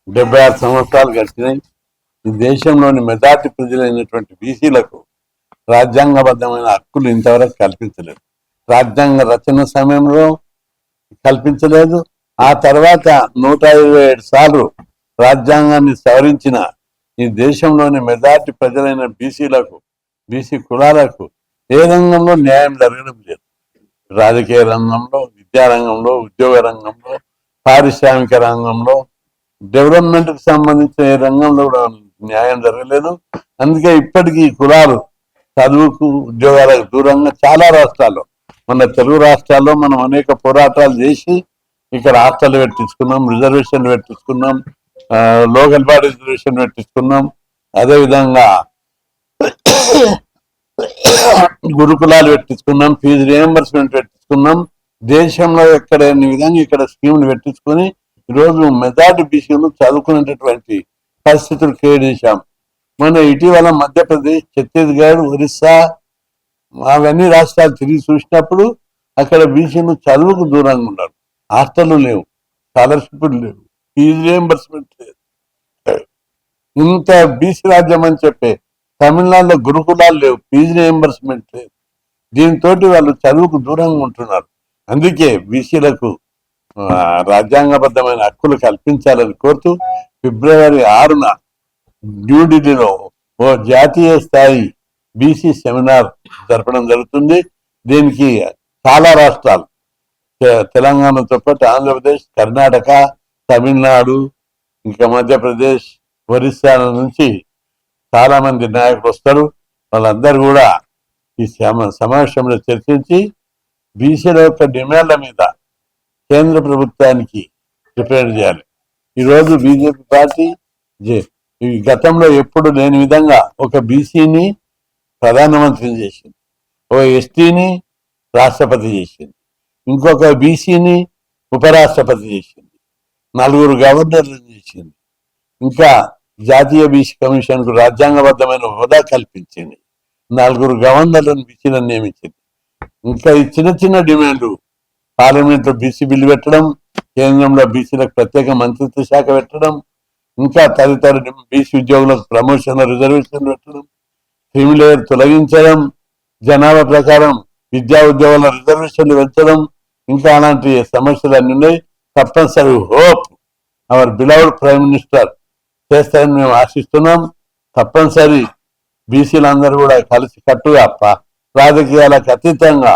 76 సంవత్సరాలు గడిచినాయి. ఈ దేశంలోని మెజార్టీ ప్రజలైనటువంటి బీసీలకు రాజ్యాంగబద్ధమైన హక్కులు ఇంతవరకు కల్పించలేదు. రాజ్యాంగ రచన సమయంలో కల్పించలేదు. ఆ తర్వాత 127 సార్లు రాజ్యాంగాన్ని సవరించిన ఈ దేశంలోని మెజార్టీ ప్రజలైన బీసీలకు, బీసీ కులాలకు ఏ రంగంలో న్యాయం జరగడం లేదు. రాజకీయ రంగంలో, విద్యారంగంలో, ఉద్యోగ రంగంలో, పారిశ్రామిక రంగంలో, డెవలప్మెంట్ కు సంబంధించిన ఏ రంగంలో కూడా న్యాయం జరగలేదు. అందుకే ఇప్పటికీ కులాలు చదువుకు, ఉద్యోగాలకు దూరంగా చాలా రాష్ట్రాల్లో, మన తెలుగు రాష్ట్రాల్లో మనం అనేక పోరాటాలు చేసి ఇక్కడ హాస్టల్ పెట్టించుకున్నాం, రిజర్వేషన్లు పెట్టించుకున్నాం, లోకల్ బాడీ రిజర్వేషన్ పెట్టించుకున్నాం. అదేవిధంగా గురుకులాలు పెట్టించుకున్నాం, ఫీజు రియంబర్స్మెంట్ పెట్టించుకున్నాం. దేశంలో ఎక్కడ విధంగా ఇక్కడ స్కీములు పెట్టించుకొని ఈరోజు మెజార్టీ బీసీలు చదువుకునేటటువంటి పరిస్థితులు క్రియేట్ చేశాం. మన ఇటీవల మధ్యప్రదేశ్, ఛత్తీస్గఢ్, ఒరిస్సా అవన్నీ రాష్ట్రాలు తిరిగి చూసినప్పుడు అక్కడ బీసీలు చదువుకు దూరంగా ఉన్నారు. హాస్టళ్ళు లేవు, స్కాలర్షిప్లు లేవు, ఫీజు రియంబర్స్మెంట్ లేదు. ఇంత బీసీ రాజ్యం అని చెప్పే తమిళనాడులో గురుకులాలు లేవు, ఫీజు రియంబర్స్మెంట్ లేదు. దీంతో వాళ్ళు చదువుకు దూరంగా ఉంటున్నారు. అందుకే బీసీలకు రాజ్యాంగబద్ధమైన హక్కులు కల్పించాలని కోరుతూ ఫిబ్రవరి 6న న్యూఢిల్లీలో ఓ జాతీయ స్థాయి బీసీ సెమినార్ జరపడం జరుగుతుంది. దీనికి చాలా రాష్ట్రాలు, తెలంగాణతో పాటు ఆంధ్రప్రదేశ్, కర్ణాటక, తమిళనాడు, ఇంకా మధ్యప్రదేశ్, ఒరిస్సా నుంచి చాలా మంది నాయకులు వస్తారు. వాళ్ళందరూ కూడా ఈ సమావేశంలో చర్చించి బీసీల యొక్క డిమాండ్ల మీద కేంద్ర ప్రభుత్వానికి రిప్రజెంట్ చేయాలి. ఈరోజు బీజేపీ పార్టీ గతంలో ఎప్పుడు లేని విధంగా ఒక బీసీని ప్రధానమంత్రిని చేసింది, ఒక ఎస్టీని రాష్ట్రపతి చేసింది, ఇంకొక బీసీని ఉపరాష్ట్రపతి చేసింది, 4 గవర్నర్లను చేసింది, ఇంకా జాతీయ బీసీ కమిషన్ కు రాజ్యాంగబద్ధమైన హోదా కల్పించింది, 4 గవర్నర్లను బీసీలను నియమించింది. ఇంకా ఈ చిన్న చిన్న డిమాండ్లు, పార్లమెంట్ లో బీసీ బిల్లు పెట్టడం, కేంద్రంలో బీసీలకు ప్రత్యేక మంత్రిత్వ శాఖ పెట్టడం, ఇంకా తదితర బీసీ ఉద్యోగులకు ప్రమోషన్, రిజర్వేషన్లు పెట్టడం, క్రిమిలేయర్ తొలగించడం, జనాభా ప్రకారం విద్యా ఉద్యోగాల రిజర్వేషన్లు పెంచడం, ఇంకా అలాంటి సమస్యలు అన్ని ఉన్నాయి. తప్పనిసరి hope hour beloved prime minister చేస్తారని మేము ఆశిస్తున్నాం. తప్పనిసరి బీసీలందరూ కూడా కలిసి కట్టుగా రాజకీయాలకు అతీతంగా,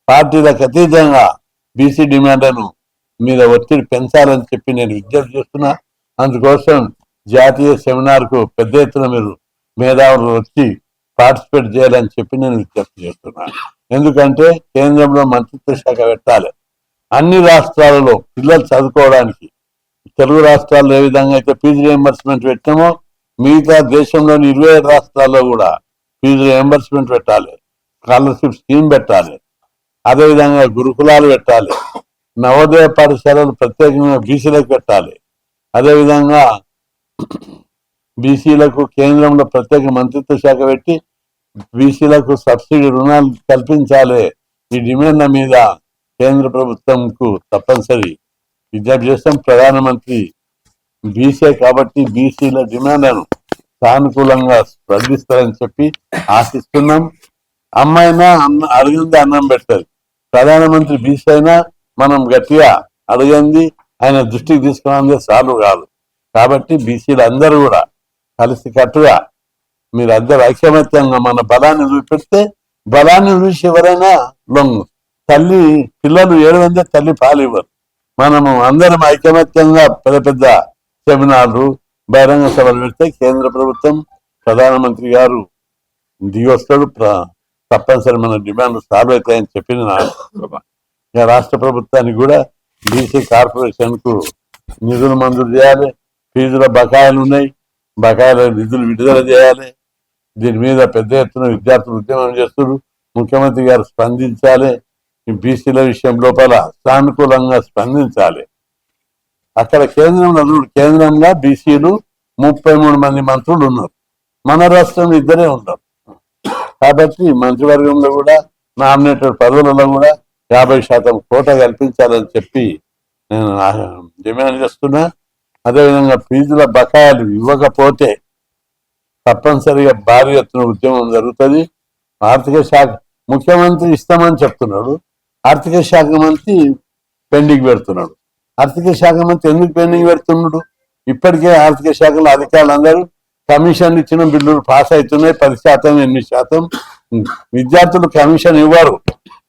పార్టీలకు అతీతంగా బీసీ డిమాండ్లను మీద ఒత్తిడి పెంచాలని చెప్పి నేను విజ్ఞప్తి చేస్తున్నా. అందుకోసం జాతీయ సెమినార్కు పెద్ద ఎత్తున మీరు మేధావులు వచ్చి పార్టిసిపేట్ చేయాలని చెప్పి నేను విజ్ఞప్తి చేస్తున్నాను. ఎందుకంటే కేంద్రంలో మంత్రిత్వ శాఖ పెట్టాలి. అన్ని రాష్ట్రాలలో పిల్లలు చదువుకోవడానికి, తెలుగు రాష్ట్రాల్లో ఏ విధంగా అయితే ఫీజు రియంబర్స్మెంట్ పెట్టామో మిగతా దేశంలోని 27 రాష్ట్రాల్లో కూడా ఫీజు రియంబర్స్మెంట్ పెట్టాలి, స్కాలర్షిప్ స్కీమ్ పెట్టాలి, అదేవిధంగా గురుకులాలు పెట్టాలి, నవోదయ పాఠశాలలు ప్రత్యేకంగా బీసీలకు పెట్టాలి, అదేవిధంగా బీసీలకు కేంద్రంలో ప్రత్యేక మంత్రిత్వ శాఖ పెట్టి బీసీలకు సబ్సిడీ రుణాలు కల్పించాలి. ఈ డిమాండ్ల మీద కేంద్ర ప్రభుత్వంకు తప్పనిసరి విజ్ఞప్తి చేస్తాం. ప్రధానమంత్రి బీసీ కాబట్టి బీసీల డిమాండ్లను సానుకూలంగా స్పందిస్తారని చెప్పి ఆశిస్తున్నాం. అమ్మాయినా అడిగింది అన్నం పెడతారు. ప్రధానమంత్రి బీసీ అయినా మనం గట్టిగా అడిగింది ఆయన దృష్టికి తీసుకురాందే చాలు కాదు. కాబట్టి బీసీలు అందరూ కూడా కలిసి కట్టుగా మీరు అందరు ఐకమత్యంగా మన బలాన్ని చూపెడితే బలాన్ని చూసి ఎవరైనా లొంగు. తల్లి పిల్లలు 7 తల్లి పాలు ఇవ్వరు. మనము అందరం ఐకమత్యంగా పెద్ద పెద్ద సెమినార్లు, బహిరంగ సభలు పెడితే కేంద్ర ప్రభుత్వం, ప్రధానమంత్రి గారు దిగి వస్తాడు. తప్పనిసరి మన డిమాండ్లు సాల్వ్ అవుతాయని చెప్పింది నా రాష్ట్ర ప్రభుత్వానికి కూడా బీసీ కార్పొరేషన్ కు నిధులు మంజూరు చేయాలి. ఫీజుల బకాయిలు ఉన్నాయి, బకాయిల నిధులు విడుదల చేయాలి. దీని మీద పెద్ద ఎత్తున విద్యార్థులు ఉద్యమం చేస్తున్నారు. ముఖ్యమంత్రి గారు స్పందించాలి. ఈ బీసీల విషయం లోపల సానుకూలంగా స్పందించాలి. అక్కడ కేంద్రంగా బీసీలు 33 మంది మంత్రులు ఉన్నారు, మన రాష్ట్రం 2 ఉన్నారు. కాబట్టి మంత్రివర్గంలో కూడా నామినేటెడ్ పదవులలో కూడా 50% కోటా కల్పించాలని చెప్పి నేను డిమాండ్ చేస్తున్నా. అదేవిధంగా ఫీజుల బకాయిలు ఇవ్వకపోతే తప్పనిసరిగా భారీ ఎత్తున ఉద్యమం జరుగుతుంది. ఆర్థిక శాఖ ముఖ్యమంత్రి ఇస్తామని చెప్తున్నాడు, ఆర్థిక శాఖ మంత్రి పెండింగ్ పెడుతున్నాడు. ఆర్థిక శాఖ మంత్రి ఎందుకు పెండింగ్ పెడుతున్నాడు? ఇప్పటికే ఆర్థిక శాఖలో అధికారులు అందరూ కమిషన్ ఇచ్చిన బిల్లులు పాస్ అవుతున్నాయి. 10%, 8%. విద్యార్థులు కమిషన్ ఇవ్వరు,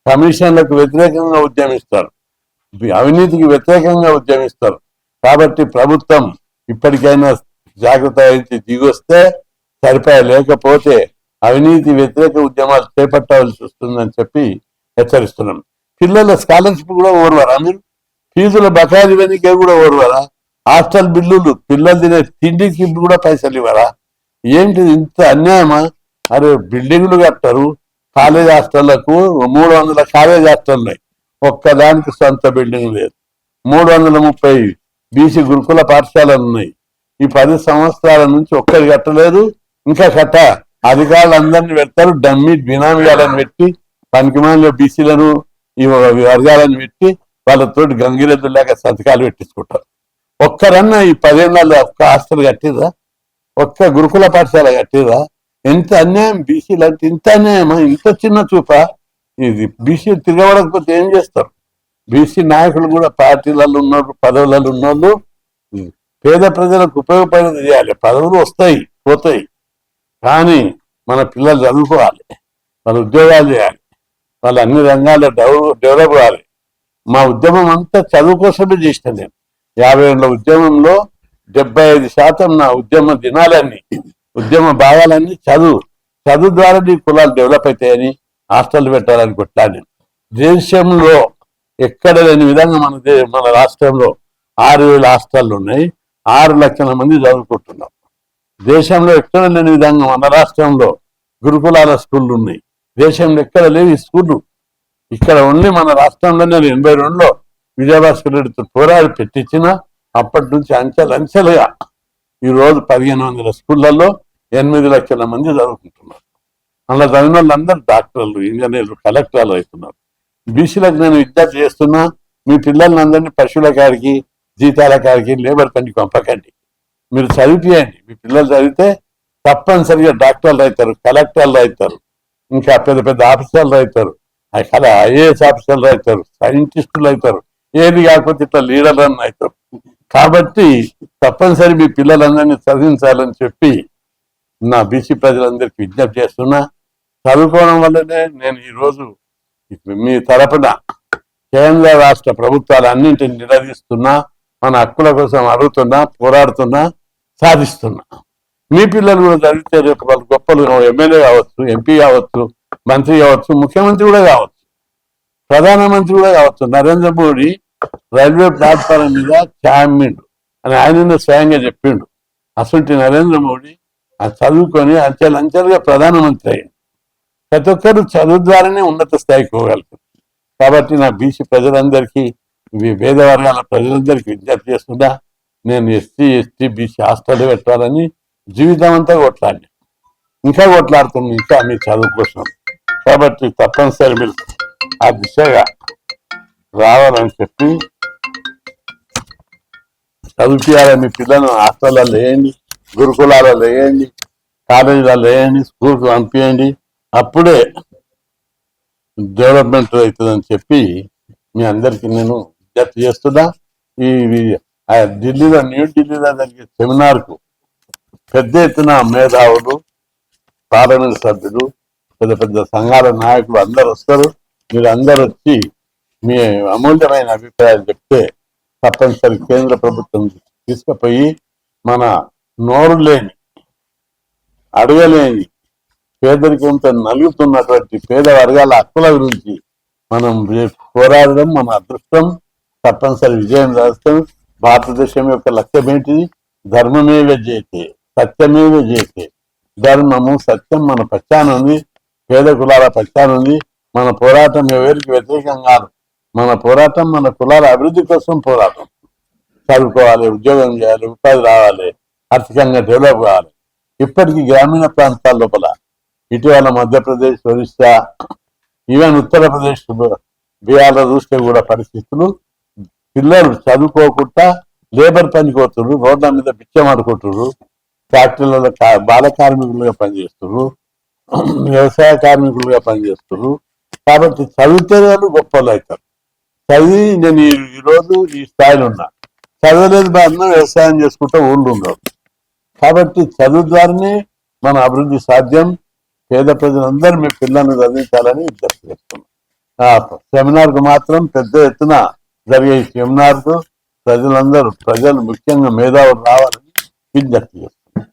కమిషన్లకు వ్యతిరేకంగా ఉద్యమిస్తారు, అవినీతికి వ్యతిరేకంగా ఉద్యమిస్తారు. కాబట్టి ప్రభుత్వం ఇప్పటికైనా జాగ్రత్త వహించి దిగొస్తే సరిపోయా, లేకపోతే అవినీతి వ్యతిరేక ఉద్యమాలు చేపట్టవలసి వస్తుందని చెప్పి హెచ్చరిస్తున్నాం. పిల్లల స్కాలర్షిప్ కూడా ఓర్వరా మీరు? ఫీజుల బకాయిలు వెనకే కూడా ఓర్వరా? హాస్టల్ బిల్లులు, పిల్లలు తినే తిండికి కూడా పైసలు ఇవ్వరా? ఏంటి ఇంత అన్యాయమా? అరే బిల్డింగ్లు కట్టారు, కాలేజ్ హాస్టళ్లకు 300 కాలేజ్ హాస్టల్ ఉన్నాయి, ఒక్కదానికి సొంత బిల్డింగ్ లేదు. 330 బీసీ గురుకుల పాఠశాలలు ఉన్నాయి. ఈ 10 సంవత్సరాల నుంచి ఒక్కటి కట్టలేదు. ఇంకా కట్ట అధికారులు అందరినీ పెడతారు, డమ్మి బినామీలను పెట్టి పనికిమాలిన బీసీలను ఈ వర్గాలను పెట్టి వాళ్ళతోటి గంగిరెద్దు లేక సంతకాలు పెట్టించుకుంటారు. ఒక్కరన్నా ఈ 10 ఏళ్ళలో ఒక్క హాస్టల్ కట్టిరా? ఒక్క గురుకుల పాఠశాల కట్టిరా? ఎంత అన్యాయం! బీసీలు అంటే ఇంత అన్యాయమా? ఇంత చిన్న చూప ఇది? బీసీ తిరగబడకపోతే ఏం చేస్తారు? బీసీ నాయకులు కూడా పార్టీలలో ఉన్నారు, పదవులలో ఉన్నోళ్ళు పేద ప్రజలకు ఉపయోగపడేది చేయాలి. పదవులు వస్తాయి పోతాయి, కానీ మన పిల్లలు చదువుకోవాలి, వాళ్ళు ఉద్యోగాలు చేయాలి, వాళ్ళు అన్ని రంగాల్లో డెవలప్ కావాలి. మా ఉద్యమం అంతా చదువు కోసమే చేసిన నేను. 50 ఏళ్ళ ఉద్యమంలో 75% నా ఉద్యమ దినాలన్నీ, ఉద్యమ భాగాలన్నీ చదువు ద్వారా నీ కులాలు డెవలప్ అవుతాయని హాస్టల్ పెట్టాలని కొట్లాడి. దేశంలో ఎక్కడ లేని విధంగా మన రాష్ట్రంలో 6,000 హాస్టళ్ళు ఉన్నాయి, 6 లక్షల మంది చదువుకుంటున్నారు. దేశంలో ఎక్కడ లేని విధంగా మన రాష్ట్రంలో గురుకులాల స్కూళ్ళు ఉన్నాయి. దేశంలో ఎక్కడ లేవు ఈ స్కూళ్ళు. ఇక్కడ ఉండి మన రాష్ట్రంలో నేను 82లో విజయభాస్కర్ రెడ్డితో పోరాడి పెట్టించిన అప్పటి నుంచి అంచెలుగా ఈరోజు 1500 స్కూళ్ళల్లో 8 లక్షల మంది చదువుకుంటున్నారు. అలా చదివిన వాళ్ళందరూ డాక్టర్లు, ఇంజనీర్లు, కలెక్టర్లు అవుతున్నారు. బీసీలకు నేను విజ్ఞప్తి చేస్తున్నా, మీ పిల్లల్ని అందరినీ పశువుల కాడికి, జీతాల కాడికి, లేబర్ పనికి పంపకండి. మీరు చదివిపియండి. మీ పిల్లలు చదివితే తప్పనిసరిగా డాక్టర్లు అవుతారు, కలెక్టర్లు అవుతారు, ఇంకా పెద్ద పెద్ద ఆఫీసర్లు అవుతారు, అక్కడ ఐఏఎస్ ఆఫీసర్లు అవుతారు, సైంటిస్టులు అవుతారు, ఏది కాకపోతే ఇట్లా లీడర్లను అవుతారు. కాబట్టి తప్పనిసరి మీ పిల్లలందరినీ చదివించాలని చెప్పి నా బీసీ ప్రజలందరికీ విజ్ఞప్తి చేస్తున్నా. చదువుకోవడం వల్లనే నేను ఈరోజు మీ తరపున కేంద్ర రాష్ట్ర ప్రభుత్వాలు అన్నింటిని నిలదీస్తున్నా, మన హక్కుల కోసం అడుగుతున్నా, పోరాడుతున్నా, సాధిస్తున్నా. మీ పిల్లలు కూడా చదివితే రేపు వాళ్ళు గొప్పలు ఎమ్మెల్యే కావచ్చు, ఎంపీ కావచ్చు, మంత్రి కావచ్చు, ముఖ్యమంత్రి కూడా కావచ్చు, ప్రధానమంత్రి కూడా కావచ్చు. నరేంద్ర మోడీ రైల్వే ప్లాట్ఫారం మీద చామిండు అని ఆయన స్వయంగా చెప్పిండు. అసలు నరేంద్ర మోడీ అది చదువుకొని అంచెలుగా ప్రధానమంత్రి అయ్యింది. ప్రతి ఒక్కరు చదువు ద్వారానే ఉన్నత స్థాయికి పోగలుగుతారు. కాబట్టి నా బీసీ ప్రజలందరికీ, పేద వర్గాల ప్రజలందరికీ విజ్ఞప్తి చేస్తున్నా, నేను ఎస్టీ బీసీ హాస్టల్ పెట్టాలని జీవితం అంతా కొట్లాడి, ఇంకా కొట్లాడుతున్నాను, ఇంకా మీ చదువు కోసం. కాబట్టి తప్పనిసరి మీరు ఆ దిశగా రావాలని చెప్పి చదువుకోవాలని మీ పిల్లలను హాస్టల్లో వేయండి, గురుకులాలలో వేయండి, కాలేజీలలో వేయండి, స్కూల్కి పంపించండి. అప్పుడే డెవలప్మెంట్ అవుతుందని చెప్పి మీ అందరికీ నేను విజ్ఞప్తి చేస్తున్నా. ఈ ఢిల్లీలో, న్యూ ఢిల్లీలో జరిగే సెమినార్కు పెద్ద ఎత్తున మేధావులు, పార్లమెంట్ సభ్యులు, పెద్ద పెద్ద సంఘాల నాయకులు అందరు వస్తారు. మీరు అందరు వచ్చి మీ అమూల్యమైన అభిప్రాయాలు చెప్తే తప్పనిసరి కేంద్ర ప్రభుత్వం తీసుకుపోయి మన నోరు లేని, అడగలేని, పేదరికంతో నలుగుతున్నటువంటి పేద వర్గాల హక్కుల గురించి మనం పోరాడడం మన అదృష్టం. తప్పనిసరి విజయం సాధిస్తాం. భారతదేశం యొక్క లక్ష్యం ఏంటిది? ధర్మమేవ జయతే, సత్యమేవ జయతే. ధర్మము, సత్యం మన పక్షాన ఉంది, పేద కులాల పక్షాన ఉంది. మన పోరాటం ఎవరికి వ్యతిరేకం కాదు. మన పోరాటం మన కులాల అభివృద్ధి కోసం పోరాటం. చదువుకోవాలి, ఉద్యోగం చేయాలి, ఉపాధి రావాలి, ఆర్థికంగా డెవలప్ కావాలి. ఇప్పటికీ గ్రామీణ ప్రాంతాల లోపల ఇటీవల మధ్యప్రదేశ్, ఒరిస్సా, ఈవెన్ ఉత్తరప్రదేశ్, బీహార్లో చూస్తే కూడా పరిస్థితులు పిల్లలు చదువుకోకుండా లేబర్ పనికి పోతున్నారు, రోడ్ల మీద బిచ్చం ఆడుకుంటున్నారు, ఫ్యాక్టరీలలో బాల కార్మికులుగా పనిచేస్తున్నారు, వ్యవసాయ కార్మికులుగా పనిచేస్తున్నారు. కాబట్టి చదివితే వాళ్ళు గొప్పలు అవుతారు. చదివి నేను ఈరోజు ఈ స్థాయిలో ఉన్నా, చదవలేదు బాగా వ్యవసాయం చేసుకుంటూ ఊళ్ళు ఉన్నారు. కాబట్టి చదువు ద్వారానే మన అభివృద్ధి సాధ్యం. పేద ప్రజలందరూ మీ పిల్లల్ని చదివించాలని విజ్ఞప్తి చేస్తున్నాం. సెమినార్కు మాత్రం పెద్ద ఎత్తున జరిగే ఈ సెమినార్కు ప్రజలు ముఖ్యంగా మేధావులు రావాలని విజ్ఞప్తి చేస్తున్నాం.